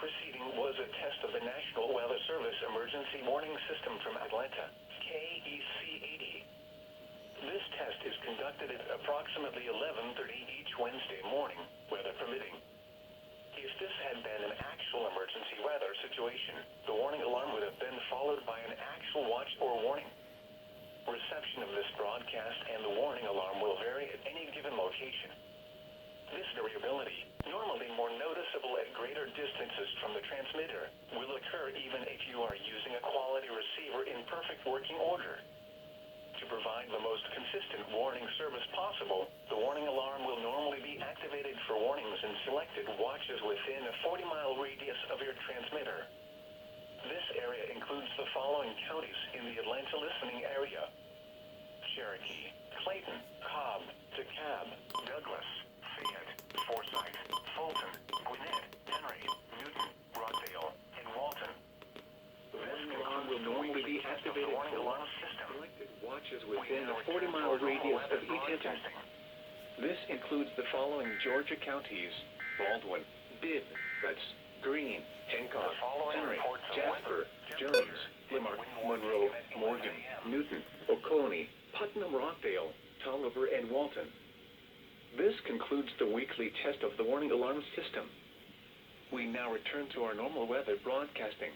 proceeding was a test of the National Weather Service Emergency Warning System from Atlanta, KEC80. This test is conducted at approximately 11:30 each Wednesday morning, weather permitting. If this had been an actual emergency weather situation, the warning alarm would have been followed by an actual watch or warning. Reception of this broadcast and the warning alarm will vary at any given location. This variability, normally more noticeable at greater distances from the transmitter, will occur even if you are using a quality receiver in perfect working order. To provide the most consistent warning service possible, the warning alarm will normally be activated for warnings in selected watches within a 40-mile radius of your transmitter. This area includes the following counties in the Atlanta listening area: Cherokee, Clayton, Cobb, DeKalb, Douglas, Fayette, Forsyth, Fulton, Gwinnett, Henry, Newton, Rockdale, and Walton. The warning alarm will normally be activated for selected watches within a 40-mile radius of each entity. This includes the following Georgia counties: Baldwin, Bibb, Greene, Hancock, Henry, Jasper, Jones, Limerick, Monroe, Morgan, Newton, Oconee, Putnam, Rockdale, Tolliver, and Walton. This concludes the weekly test of the warning alarm system. We now return to our normal weather broadcasting.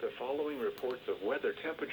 The following reports of weather temperature